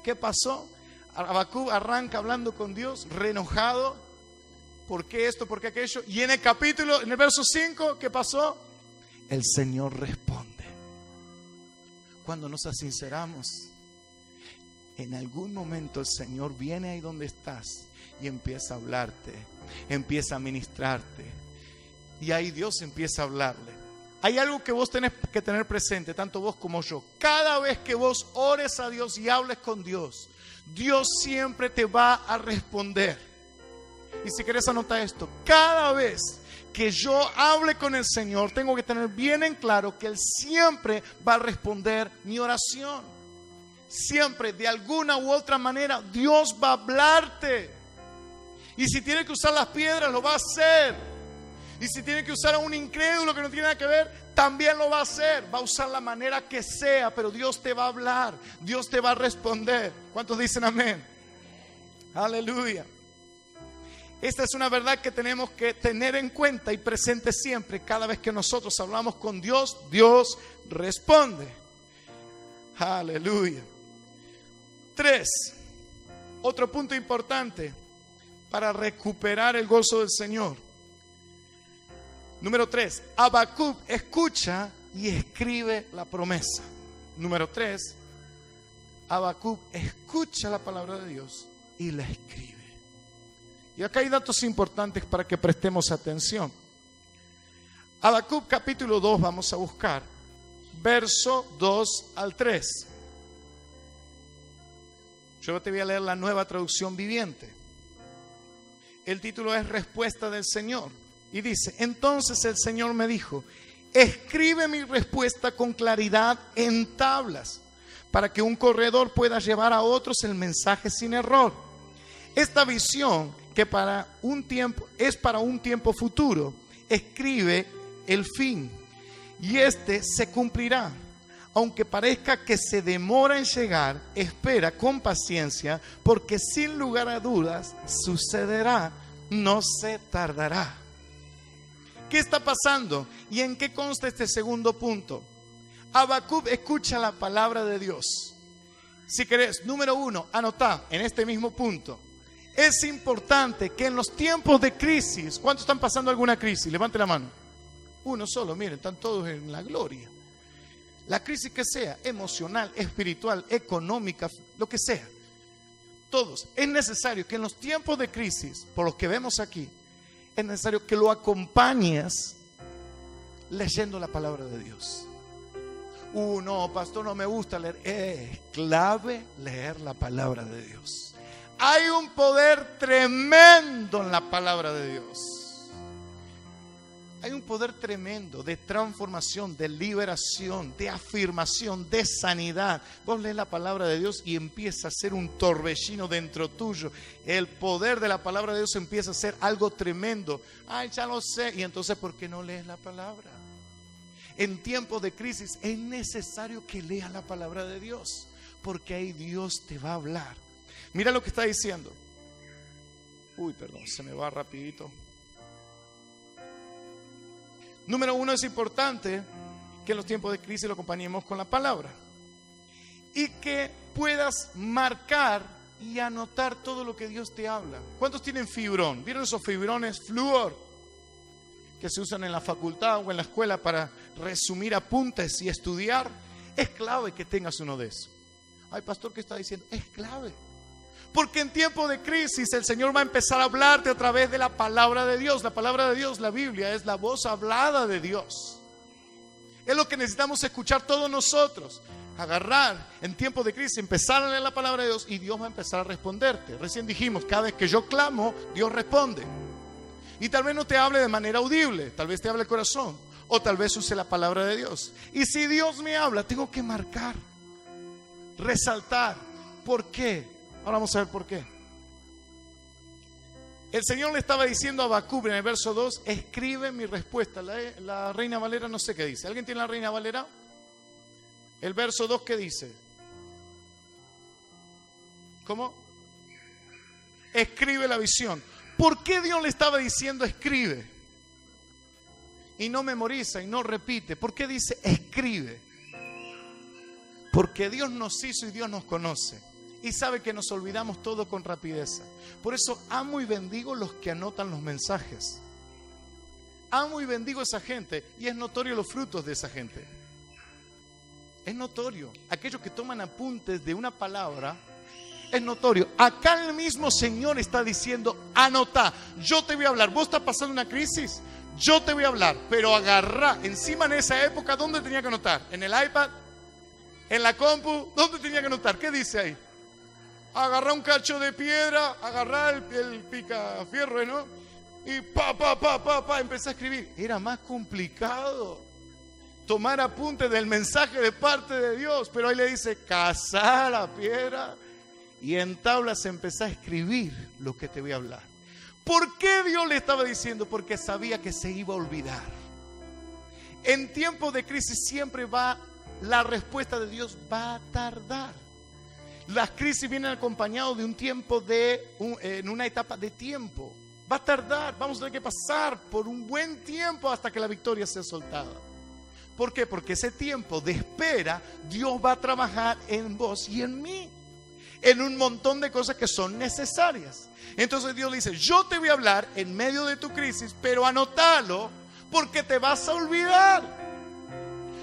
¿Qué pasó? Habacuc arranca hablando con Dios, re enojado. ¿Por qué esto? ¿Por qué aquello? Y en el verso 5, ¿qué pasó? El Señor responde. Cuando nos asinceramos, en algún momento el Señor viene ahí donde estás y empieza a hablarte, empieza a ministrarte. Y ahí Dios empieza a hablarle. Hay algo que vos tenés que tener presente, tanto vos como yo. Cada vez que vos ores a Dios y hables con Dios, Dios siempre te va a responder. Y si querés anotar esto, cada vez que yo hable con el Señor, tengo que tener bien en claro que Él siempre va a responder mi oración. Siempre, de alguna u otra manera, Dios va a hablarte. Y si tiene que usar las piedras, lo va a hacer. Y si tiene que usar a un incrédulo que no tiene nada que ver, también lo va a hacer. Va a usar la manera que sea, pero Dios te va a hablar. Dios te va a responder. ¿Cuántos dicen amén? Aleluya. Esta es una verdad que tenemos que tener en cuenta y presente siempre. Cada vez que nosotros hablamos con Dios, Dios responde. Aleluya. 3. Otro punto importante para recuperar el gozo del Señor. Número 3. Habacuc escucha y escribe la promesa. Número 3. Habacuc escucha la palabra de Dios y la escribe. Y acá hay datos importantes para que prestemos atención. Habacuc capítulo 2 vamos a buscar. Verso 2 al 3. Yo te voy a leer la Nueva Traducción Viviente. El título es Respuesta del Señor. Y dice, entonces el Señor me dijo, escribe mi respuesta con claridad en tablas, para que un corredor pueda llevar a otros el mensaje sin error. Esta visión, que es para un tiempo futuro, escribe el fin, y este se cumplirá. Aunque parezca que se demora en llegar, espera con paciencia, porque sin lugar a dudas sucederá, no se tardará. ¿Qué está pasando? ¿Y en qué consta este segundo punto? Habacuc escucha la palabra de Dios. Si querés, número 1, anotá en este mismo punto. Es importante que en los tiempos de crisis, ¿cuántos están pasando alguna crisis? Levante la mano. Uno solo, miren, están todos en la gloria. La crisis que sea, emocional, espiritual, económica, lo que sea. Todos. Es necesario que en los tiempos de crisis, por los que vemos aquí, es necesario que lo acompañes leyendo la palabra de Dios. No, pastor, no me gusta leer. Es clave leer la palabra de Dios. Hay un poder tremendo en la palabra de Dios. Hay un poder tremendo de transformación, de liberación, de afirmación, de sanidad. Vos lees la palabra de Dios y empieza a ser un torbellino dentro tuyo. El poder de la palabra de Dios empieza a ser algo tremendo. Ay, ya lo sé. Y entonces, ¿por qué no lees la palabra? En tiempos de crisis es necesario que leas la palabra de Dios, porque ahí Dios te va a hablar. Mira lo que está diciendo. Perdón, se me va rapidito. Número 1, es importante que en los tiempos de crisis lo acompañemos con la palabra y que puedas marcar y anotar todo lo que Dios te habla. ¿Cuántos tienen fibrón? ¿Vieron esos fibrones flúor que se usan en la facultad o en la escuela para resumir apuntes y estudiar? Es clave que tengas uno de esos. Ay, pastor, ¿qué está diciendo? Es clave. Porque en tiempo de crisis el Señor va a empezar a hablarte a través de la palabra de Dios. La palabra de Dios, la Biblia, es la voz hablada de Dios. Es lo que necesitamos escuchar todos nosotros. Agarrar en tiempo de crisis, empezar a leer la palabra de Dios y Dios va a empezar a responderte. Recién dijimos, cada vez que yo clamo, Dios responde. Y tal vez no te hable de manera audible, tal vez te hable el corazón, o tal vez use la palabra de Dios. Y si Dios me habla, tengo que marcar, resaltar. ¿Por qué? Ahora vamos a ver por qué. El Señor le estaba diciendo a Habacuc en el verso 2, escribe mi respuesta. La Reina Valera no sé qué dice. ¿Alguien tiene la Reina Valera? El verso 2, ¿qué dice? ¿Cómo? Escribe la visión. ¿Por qué Dios le estaba diciendo escribe? Y no memoriza y no repite. ¿Por qué dice escribe? Porque Dios nos hizo y Dios nos conoce. Y sabe que nos olvidamos todo con rapidez. Por eso amo y bendigo los que anotan los mensajes. Amo y bendigo a esa gente. Y es notorio los frutos de esa gente. Es notorio. Aquellos que toman apuntes de una palabra, es notorio. Acá el mismo Señor está diciendo, anota, yo te voy a hablar. ¿Vos estás pasando una crisis? Yo te voy a hablar. Pero agarrá, encima en esa época, ¿dónde tenía que anotar? ¿En el iPad? ¿En la compu? ¿Dónde tenía que anotar? ¿Qué dice ahí? Agarrá un cacho de piedra, agarrá el picafierro, ¿no? Y empecé a escribir. Era más complicado tomar apunte del mensaje de parte de Dios. Pero ahí le dice, cazá la piedra y en tablas empezá a escribir lo que te voy a hablar. ¿Por qué Dios le estaba diciendo? Porque sabía que se iba a olvidar. En tiempos de crisis siempre la respuesta de Dios va a tardar. Las crisis vienen acompañadas de un tiempo en una etapa de tiempo. Va a tardar, vamos a tener que pasar por un buen tiempo hasta que la victoria sea soltada. ¿Por qué? Porque ese tiempo de espera, Dios va a trabajar en vos y en mí, en un montón de cosas que son necesarias. Entonces Dios le dice, yo te voy a hablar en medio de tu crisis, pero anótalo porque te vas a olvidar.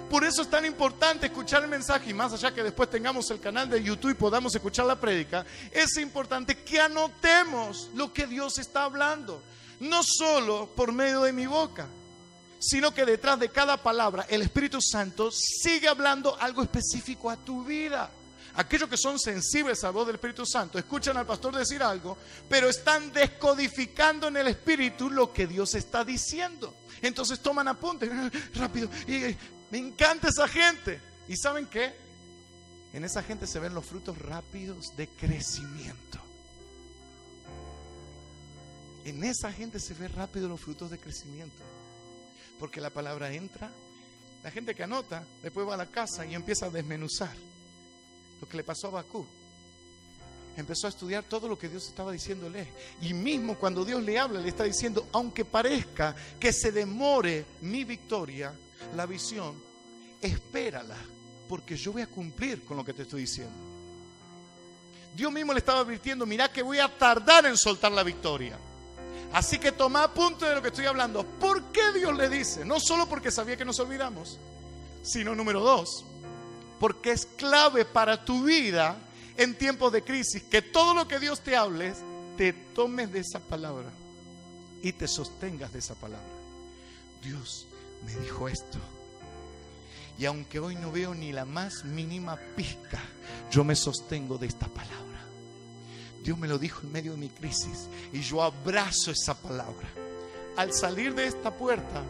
Por eso es tan importante escuchar el mensaje, y más allá que después tengamos el canal de YouTube y podamos escuchar la prédica, es importante que anotemos lo que Dios está hablando, no solo por medio de mi boca, sino que detrás de cada palabra el Espíritu Santo sigue hablando algo específico a tu vida. Aquellos que son sensibles a la voz del Espíritu Santo escuchan al pastor decir algo, pero están descodificando en el Espíritu lo que Dios está diciendo. Entonces toman apuntes rápido. Y me encanta esa gente. ¿Y saben qué? En esa gente se ven los frutos rápidos de crecimiento. En esa gente se ven rápido los frutos de crecimiento. Porque la palabra entra. La gente que anota después va a la casa y empieza a desmenuzar lo que le pasó a Habacuc. Empezó a estudiar todo lo que Dios estaba diciéndole. Y mismo cuando Dios le habla, le está diciendo, aunque parezca que se demore mi victoria, la visión, espérala, porque yo voy a cumplir con lo que te estoy diciendo. Dios mismo le estaba advirtiendo, mirá que voy a tardar en soltar la victoria. Así que toma apunte de lo que estoy hablando. ¿Por qué Dios le dice? No solo porque sabía que nos olvidamos, sino número 2, porque es clave para tu vida en tiempos de crisis, que todo lo que Dios te hable, te tomes de esa palabra y te sostengas de esa palabra. Dios me dijo esto, y aunque hoy no veo ni la más mínima pizca, yo me sostengo de esta palabra. Dios me lo dijo en medio de mi crisis y yo abrazo esa palabra. Al salir de esta puerta,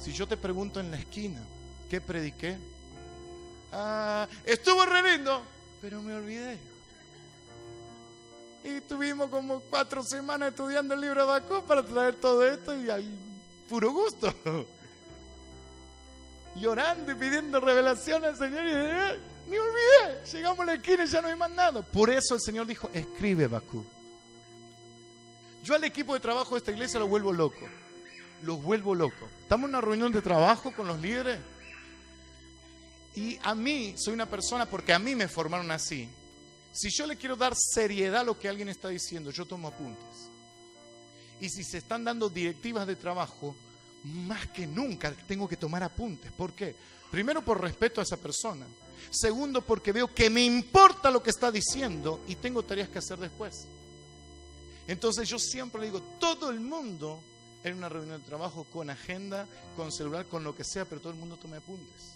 si yo te pregunto en la esquina, ¿qué prediqué? Estuvo re lindo, pero me olvidé. Y tuvimos como 4 semanas estudiando el libro de Habacuc para traer todo esto y hay puro gusto. Llorando y pidiendo revelación al Señor y me olvidé. Llegamos a la esquina y ya no hay más nada. Por eso el Señor dijo, escribe Habacuc. Yo al equipo de trabajo de esta iglesia lo vuelvo loco. Los vuelvo loco. Estamos en una reunión de trabajo con los líderes. Y a mí, soy una persona, porque a mí me formaron así. Si yo le quiero dar seriedad a lo que alguien está diciendo, yo tomo apuntes. Y si se están dando directivas de trabajo, más que nunca tengo que tomar apuntes. ¿Por qué? Primero, por respeto a esa persona. Segundo, porque veo que me importa lo que está diciendo y tengo tareas que hacer después. Entonces yo siempre le digo, todo el mundo en una reunión de trabajo, con agenda, con celular, con lo que sea, pero todo el mundo tome apuntes.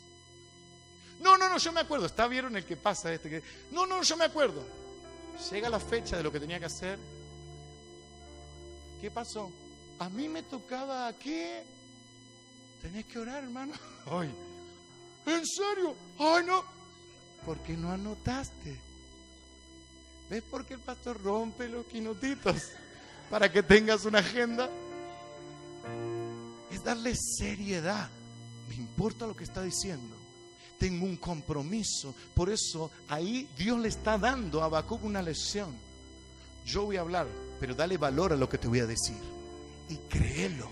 No, yo me acuerdo. ¿Vieron el que pasa este? No, yo me acuerdo. Llega la fecha de lo que tenía que hacer. ¿Qué pasó? A mí me tocaba aquí. Tenés que orar, hermano. Ay, ¿en serio? Ay, no. ¿Por qué no anotaste? ¿Ves por qué el pastor rompe los quinutitos? Para que tengas una agenda. Es darle seriedad. Me importa lo que está diciendo. Tengo un compromiso. Por eso ahí Dios le está dando a Habacuc una lección. Yo voy a hablar, pero dale valor a lo que te voy a decir. Y créelo.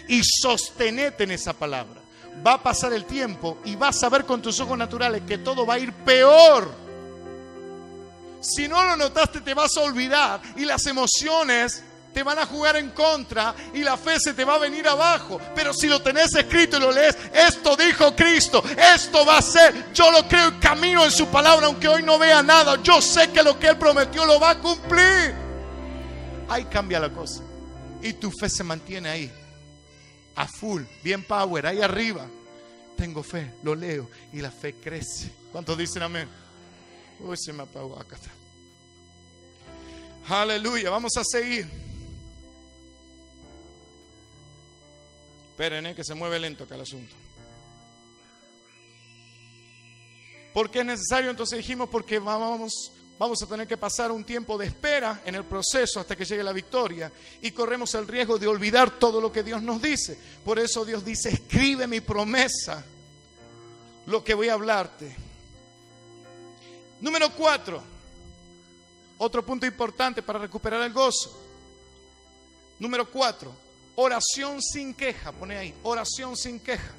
Y sostenete en esa palabra. Va a pasar el tiempo y vas a ver con tus ojos naturales que todo va a ir peor. Si no lo notaste, te vas a olvidar y las emociones te van a jugar en contra y la fe se te va a venir abajo. Pero si lo tenés escrito y lo lees, esto dijo Cristo, esto va a ser, yo lo creo y camino en su palabra, aunque hoy no vea nada, yo sé que lo que Él prometió lo va a cumplir. Ahí cambia la cosa y tu fe se mantiene ahí, a full, bien power, ahí arriba. Tengo fe, lo leo y la fe crece. ¿Cuántos dicen amén? Uy, se me apagó acá. Aleluya, vamos a seguir. Esperen, que se mueve lento acá el asunto. ¿Por qué es necesario? Entonces dijimos, porque vamos a tener que pasar un tiempo de espera en el proceso hasta que llegue la victoria y corremos el riesgo de olvidar todo lo que Dios nos dice. Por eso Dios dice, escribe mi promesa, lo que voy a hablarte. Número 4, otro punto importante para recuperar el gozo. Número 4, oración sin queja. Pone ahí, oración sin queja.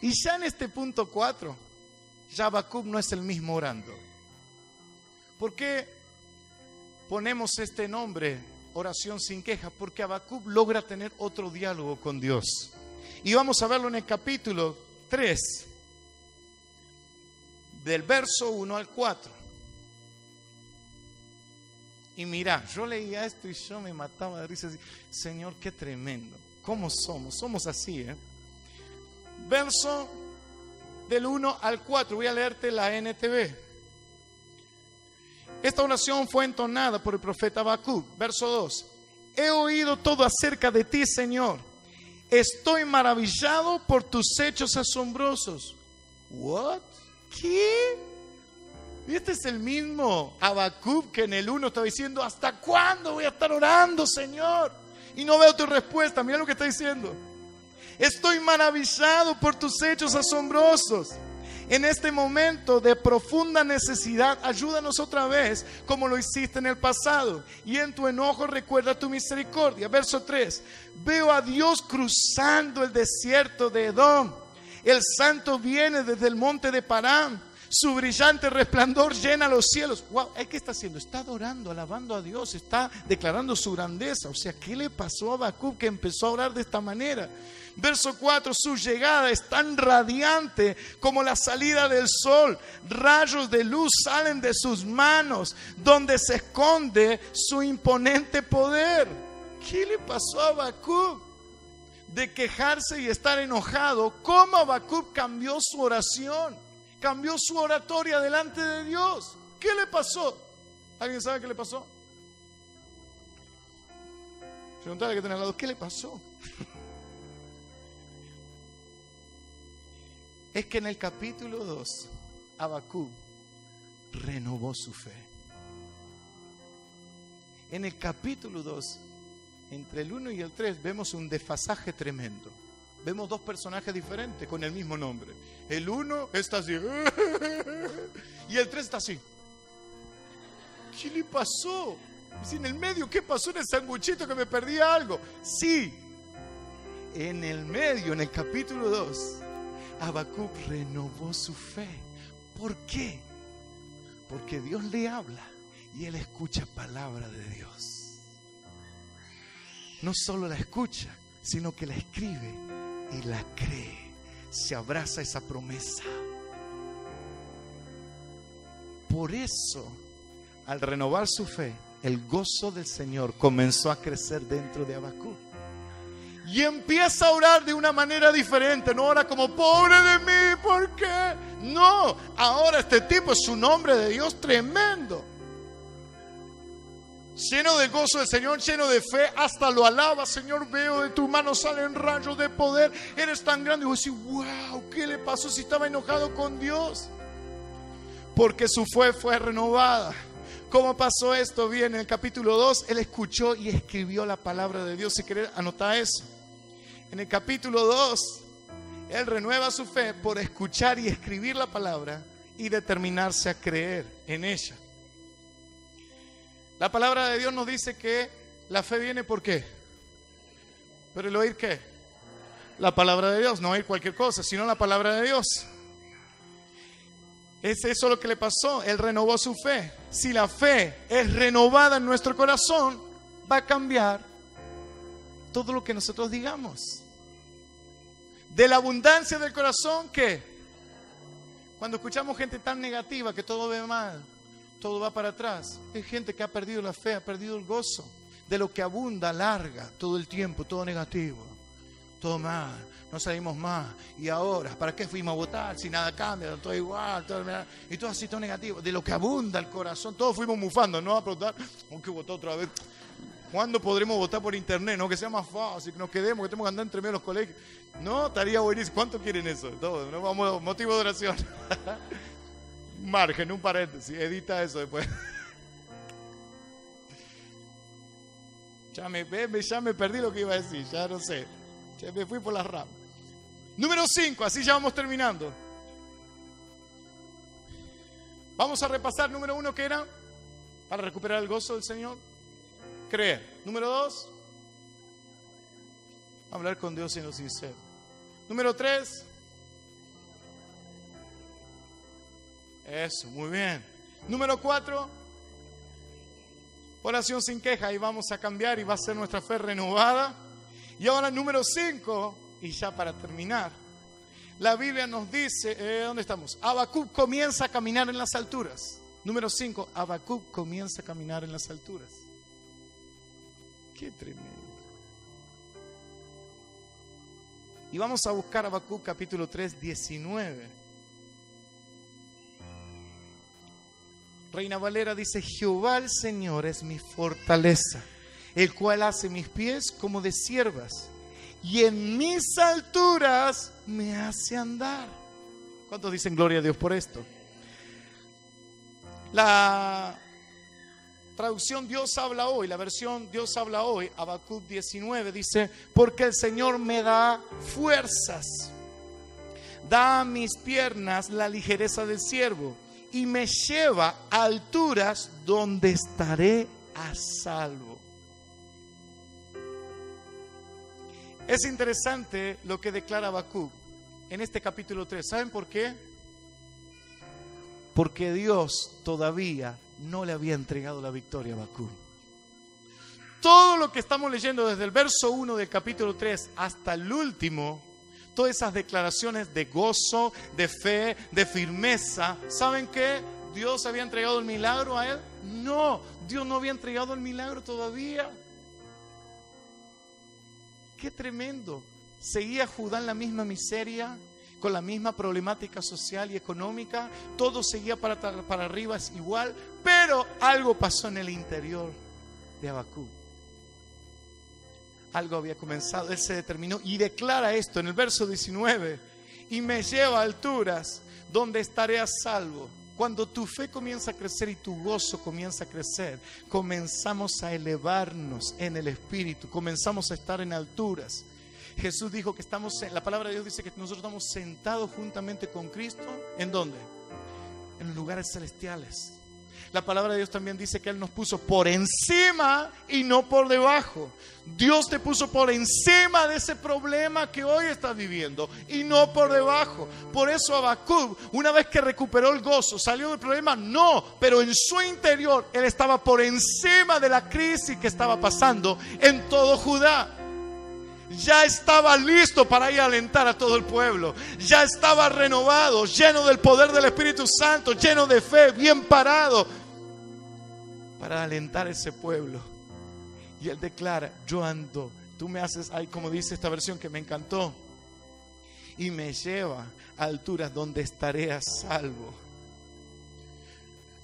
Y ya en este punto 4, ya Habacuc no es el mismo orando. ¿Por qué ponemos este nombre, oración sin queja? Porque Habacuc logra tener otro diálogo con Dios. Y vamos a verlo en el capítulo 3, del verso 1 al 4. Y mira, yo leía esto y yo me mataba de risa. Señor, qué tremendo. ¿Cómo somos? Somos así, ¿eh? Verso del 1 al 4. Voy a leerte la NTV. Esta oración fue entonada por el profeta Habacuc. Verso 2. He oído todo acerca de ti, Señor. Estoy maravillado por tus hechos asombrosos. ¿What? ¿Qué? Y este es el mismo Habacuc que en el 1 estaba diciendo, ¿hasta cuándo voy a estar orando, Señor? Y no veo tu respuesta. Mira lo que está diciendo. Estoy maravillado por tus hechos asombrosos. En este momento de profunda necesidad, ayúdanos otra vez como lo hiciste en el pasado. Y en tu enojo recuerda tu misericordia. Verso 3. Veo a Dios cruzando el desierto de Edom. El santo viene desde el monte de Parán. Su brillante resplandor llena los cielos. Wow, ¿qué está haciendo? Está adorando, alabando a Dios, está declarando su grandeza. O sea, ¿qué le pasó a Habacuc que empezó a orar de esta manera? Verso 4, su llegada es tan radiante como la salida del sol. Rayos de luz salen de sus manos, donde se esconde su imponente poder. ¿Qué le pasó a Habacuc? De quejarse y estar enojado, ¿cómo Habacuc cambió su oración? Cambió su oratoria delante de Dios. ¿Qué le pasó? ¿Alguien sabe qué le pasó? Preguntale que tiene al lado, ¿qué le pasó? Es que en el capítulo 2, Habacuc renovó su fe. En el capítulo 2, entre el 1 y el 3, vemos un desfasaje tremendo. Vemos dos personajes diferentes con el mismo nombre. El 1 está así y el 3 está así. ¿Qué le pasó? Es en el medio, ¿qué pasó en el sanguchito que me perdí algo? Sí, en el medio, en el capítulo 2, Habacuc renovó su fe. ¿Por qué? Porque Dios le habla y él escucha palabra de Dios. No solo la escucha, sino que la escribe y la cree. Se abraza a esa promesa. Por eso, al renovar su fe, el gozo del Señor comenzó a crecer dentro de Habacuc. Y empieza a orar de una manera diferente. No ora como pobre de mí, ¿por qué? No, ahora este tipo es un hombre de Dios tremendo. Lleno del gozo del Señor, lleno de fe, hasta lo alaba. Señor, veo de tu mano salen rayos de poder. Eres tan grande. Y vos decís, wow, ¿qué le pasó si estaba enojado con Dios? Porque su fe fue renovada. ¿Cómo pasó esto? Bien, en el capítulo 2, él escuchó y escribió la palabra de Dios. Si querés, anotá eso. En el capítulo 2, él renueva su fe por escuchar y escribir la palabra y determinarse a creer en ella. La palabra de Dios nos dice que la fe viene ¿por qué? ¿Pero el oír qué? La palabra de Dios, no oír cualquier cosa, sino la palabra de Dios. Es eso lo que le pasó, él renovó su fe. Si la fe es renovada en nuestro corazón, va a cambiar todo lo que nosotros digamos. De la abundancia del corazón, ¿qué? Cuando escuchamos gente tan negativa que todo ve mal, todo va para atrás. Hay gente que ha perdido la fe, ha perdido el gozo. De lo que abunda, larga, todo el tiempo, todo negativo. Todo mal, no salimos más. Y ahora, ¿para qué fuimos a votar? Si nada cambia, todo igual, todo, y todo así, todo negativo. De lo que abunda el corazón, todos fuimos mufando, ¿no? A preguntar, aunque votó otra vez. ¿Cuándo podremos votar por internet? No, que sea más fácil, que nos quedemos, que tenemos que andar entre medio de los colegios. No, estaría buenísimo. ¿Cuánto quieren eso? Todo, ¿no? Vamos, motivo de oración. Margen, un paréntesis, edita eso después. Ya me perdí lo que iba a decir, ya no sé. Ya me fui por las ramas. Número 5, así ya vamos terminando. Vamos a repasar. Número 1, ¿qué era? Para recuperar el gozo del Señor. Creer. Número 2, hablar con Dios en lo sincero. Número 3, eso, muy bien. Número 4, oración sin queja. Y vamos a cambiar y va a ser nuestra fe renovada. Y ahora número 5, y ya para terminar, la Biblia nos dice, ¿dónde estamos? Habacuc comienza a caminar en las alturas. Número 5, Habacuc comienza a caminar en las alturas. Qué tremendo. Y vamos a buscar Habacuc capítulo 3, 19. Reina Valera dice, Jehová el Señor es mi fortaleza, el cual hace mis pies como de ciervas, y en mis alturas me hace andar. ¿Cuántos dicen gloria a Dios por esto? La traducción Dios habla hoy, la versión Dios habla hoy, Habacuc 19, dice, porque el Señor me da fuerzas, da a mis piernas la ligereza del ciervo, y me lleva a alturas donde estaré a salvo. Es interesante lo que declara Habacuc en este capítulo 3. ¿Saben por qué? porque Dios todavía no le había entregado la victoria a Habacuc. Todo lo que estamos leyendo desde el verso 1 del capítulo 3 hasta el último, todas esas declaraciones de gozo, de fe, de firmeza, ¿saben qué? ¿Dios había entregado el milagro a él? No, Dios no había entregado el milagro todavía. Qué tremendo. Seguía Judá en la misma miseria, con la misma problemática social y económica. Todo seguía para arriba igual, pero algo pasó en el interior de Habacuc. Algo había comenzado, él se determinó y declara esto en el verso 19: y me lleva a alturas donde estaré a salvo. Cuando tu fe comienza a crecer y tu gozo comienza a crecer, comenzamos a elevarnos en el espíritu, comenzamos a estar en alturas. Jesús dijo que la palabra de Dios dice que nosotros estamos sentados juntamente con Cristo. ¿En dónde? En los lugares celestiales. La palabra de Dios también dice que Él nos puso por encima y no por debajo. Dios te puso por encima de ese problema que hoy estás viviendo y no por debajo. Por eso Habacuc, una vez que recuperó el gozo, salió del problema, no, pero en su interior Él estaba por encima de la crisis que estaba pasando en todo Judá. Ya estaba listo para ir a alentar a todo el pueblo. Ya estaba renovado, lleno del poder del Espíritu Santo, lleno de fe, bien parado para alentar a ese pueblo. Y él declara: yo ando, tú me haces, como dice esta versión que me encantó, y me lleva a alturas donde estaré a salvo.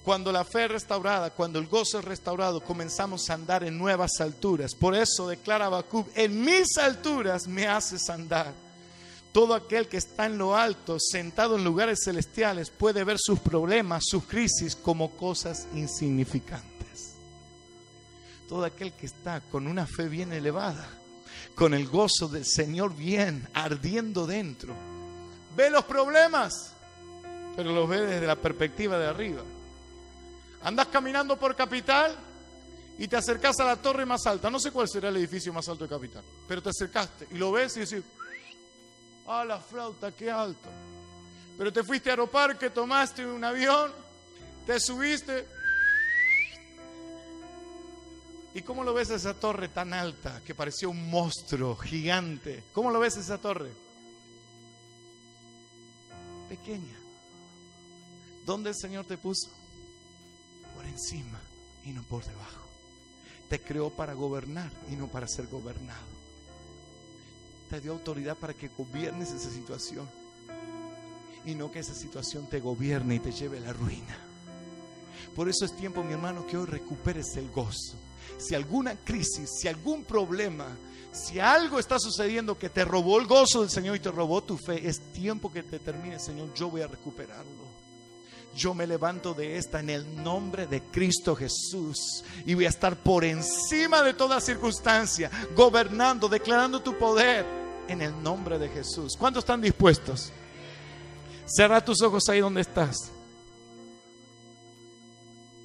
Cuando la fe es restaurada, cuando el gozo es restaurado, comenzamos a andar en nuevas alturas. Por eso declara Habacuc: en mis alturas me haces andar. Todo aquel que está en lo alto, sentado en lugares celestiales, puede ver sus problemas, sus crisis como cosas insignificantes. Todo aquel que está con una fe bien elevada, con el gozo del Señor bien ardiendo dentro, ve los problemas, pero los ve desde la perspectiva de arriba. Andas caminando por Capital y te acercas a la torre más alta. No sé cuál será el edificio más alto de Capital, pero te acercaste y lo ves y decís: ¡ah, la flauta, qué alto! Pero te fuiste a Aeroparque, tomaste un avión, te subiste. ¿Y cómo lo ves esa torre tan alta que parecía un monstruo gigante? ¿Cómo lo ves esa torre? Pequeña. ¿Dónde el Señor te puso? Por encima y no por debajo. Te creó para gobernar y no para ser gobernado. Te dio autoridad para que gobiernes esa situación y no que esa situación te gobierne y te lleve a la ruina. Por eso es tiempo, mi hermano, que hoy recuperes el gozo. Si alguna crisis, si algún problema, si algo está sucediendo que te robó el gozo del Señor y te robó tu fe, es tiempo que te termine: Señor, yo voy a recuperarlo. Yo me levanto de esta en el nombre de Cristo Jesús y voy a estar por encima de toda circunstancia, gobernando, declarando tu poder en el nombre de Jesús. ¿Cuántos están dispuestos? Cierra tus ojos ahí donde estás.